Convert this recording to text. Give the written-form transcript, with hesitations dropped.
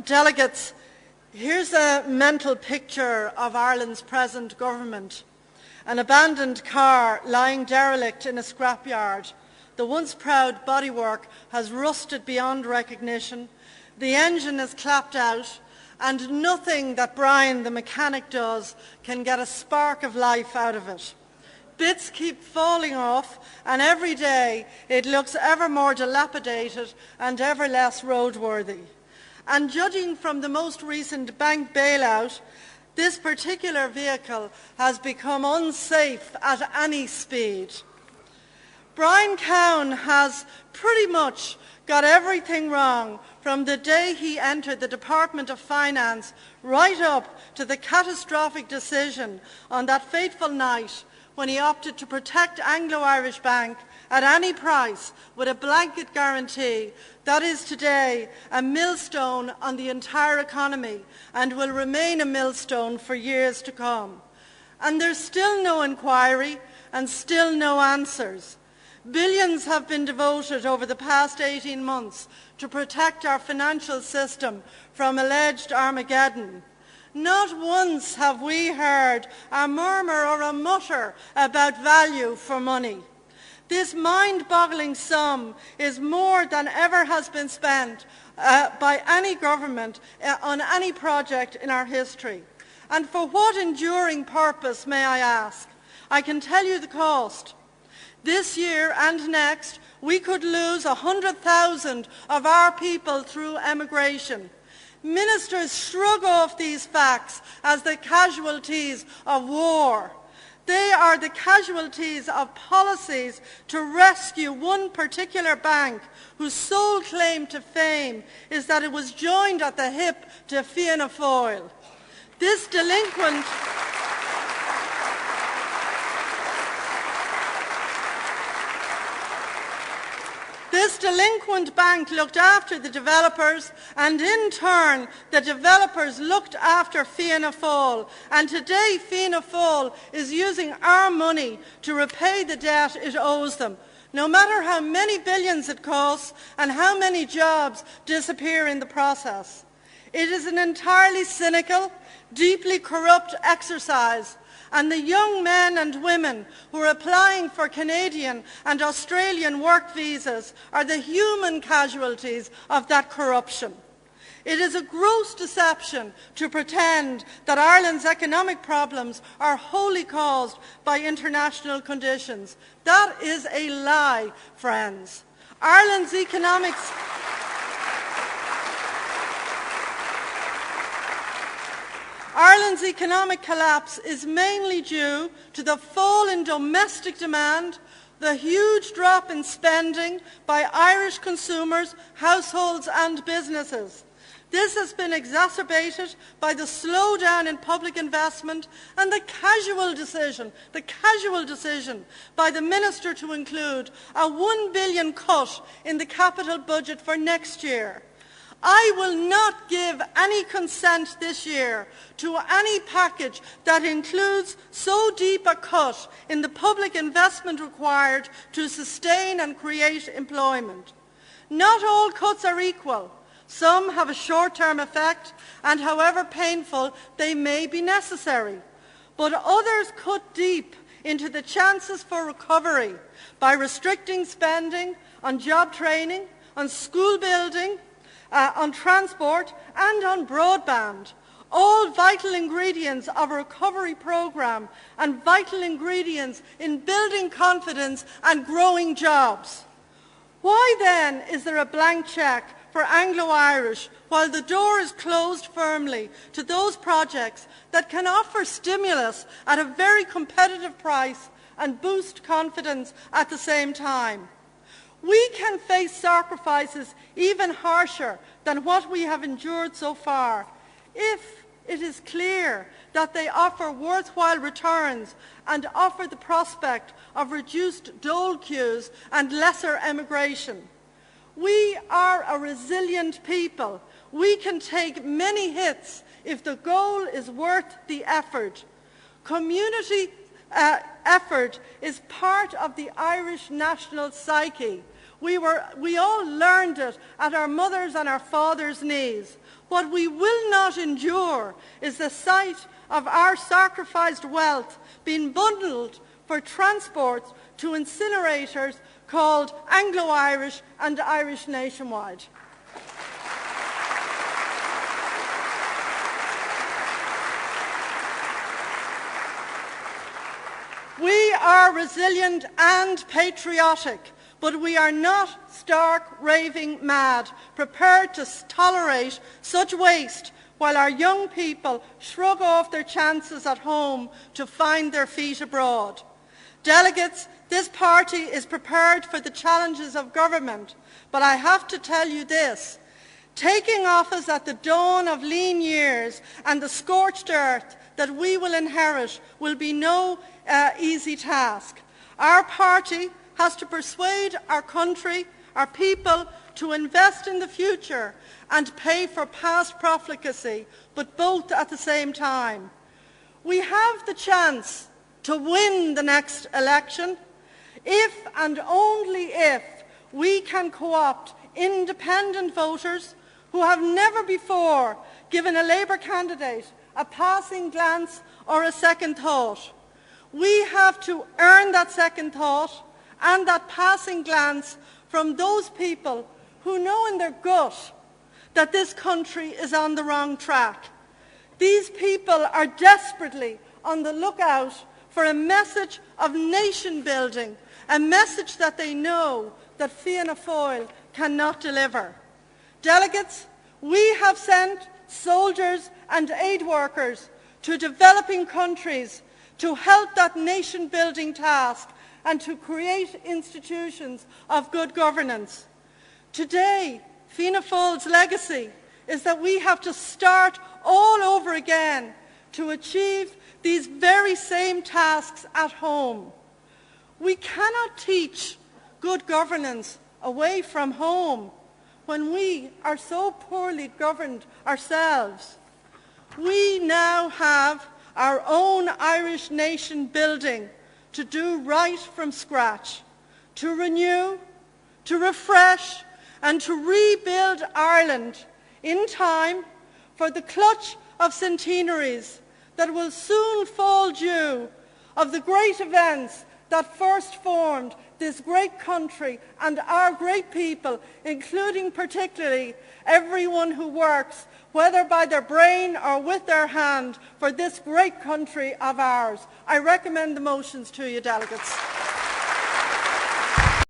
Delegates, here's a mental picture of Ireland's present government. An abandoned car lying derelict in a scrapyard. The once proud bodywork has rusted beyond recognition. The engine is clapped out, and nothing that Brian the mechanic does can get a spark of life out of it. Bits keep falling off, and every day it looks ever more dilapidated and ever less roadworthy. And judging from the most recent bank bailout, this particular vehicle has become unsafe at any speed. Brian Cowan has pretty much got everything wrong from the day he entered the Department of Finance right up to the catastrophic decision on that fateful night when he opted to protect Anglo-Irish Bank at any price with a blanket guarantee that is today a millstone on the entire economy and will remain a millstone for years to come. And there's still no inquiry and still no answers. Billions have been devoted over the past 18 months to protect our financial system from alleged Armageddon. Not once have we heard a murmur or a mutter about value for money. This mind-boggling sum is more than ever has been spent by any government on any project in our history. And for what enduring purpose, may I ask? I can tell you the cost. This year and next, we could lose 100,000 of our people through emigration. Ministers shrug off these facts as the casualties of war. They are the casualties of policies to rescue one particular bank whose sole claim to fame is that it was joined at the hip to Fianna Fáil. This delinquent bank looked after the developers, and in turn the developers looked after Fianna Fáil, and today Fianna Fáil is using our money to repay the debt it owes them, no matter how many billions it costs and how many jobs disappear in the process. It is an entirely cynical, deeply corrupt exercise, and the young men and women who are applying for Canadian and Australian work visas are the human casualties of that corruption. It is a gross deception to pretend that Ireland's economic problems are wholly caused by international conditions. That is a lie, friends. Ireland's economic collapse is mainly due to the fall in domestic demand, the huge drop in spending by Irish consumers, households and businesses. This has been exacerbated by the slowdown in public investment and the casual decision by the Minister to include a $1 billion cut in the capital budget for next year. I will not give any consent this year to any package that includes so deep a cut in the public investment required to sustain and create employment. Not all cuts are equal. Some have a short-term effect, and however painful, they may be necessary. But others cut deep into the chances for recovery by restricting spending on job training, on school building, on transport and on broadband, all vital ingredients of a recovery programme and vital ingredients in building confidence and growing jobs. Why then is there a blank cheque for Anglo-Irish while the door is closed firmly to those projects that can offer stimulus at a very competitive price and boost confidence at the same time? We can face sacrifices even harsher than what we have endured so far if it is clear that they offer worthwhile returns and offer the prospect of reduced dole queues and lesser emigration. We are a resilient people. We can take many hits if the goal is worth the effort. Community effort is part of the Irish national psyche. We all learned it at our mothers' and our fathers' knees. What we will not endure is the sight of our sacrificed wealth being bundled for transport to incinerators called Anglo-Irish and Irish Nationwide. We are resilient and patriotic, but we are not stark, raving mad, prepared to tolerate such waste while our young people shrug off their chances at home to find their feet abroad. Delegates, this party is prepared for the challenges of government, but I have to tell you this. Taking office at the dawn of lean years and the scorched earth that we will inherit will be no easy task. Our party has to persuade our country, our people, to invest in the future and pay for past profligacy, but both at the same time. We have the chance to win the next election if and only if we can co-opt independent voters who have never before given a Labour candidate a passing glance or a second thought. We have to earn that second thought and that passing glance from those people who know in their gut that this country is on the wrong track. These people are desperately on the lookout for a message of nation building, a message that they know that Fianna Fáil cannot deliver. Delegates, we have sent soldiers and aid workers to developing countries to help that nation-building task and to create institutions of good governance. Today, Fianna Fáil's legacy is that we have to start all over again to achieve these very same tasks at home. We cannot teach good governance away from home when we are so poorly governed ourselves. We now have our own Irish nation building to do right from scratch, to renew, to refresh and to rebuild Ireland in time for the clutch of centenaries that will soon fall due of the great events that first formed this great country and our great people, including particularly everyone who works, whether by their brain or with their hand, for this great country of ours. I recommend the motions to you, delegates.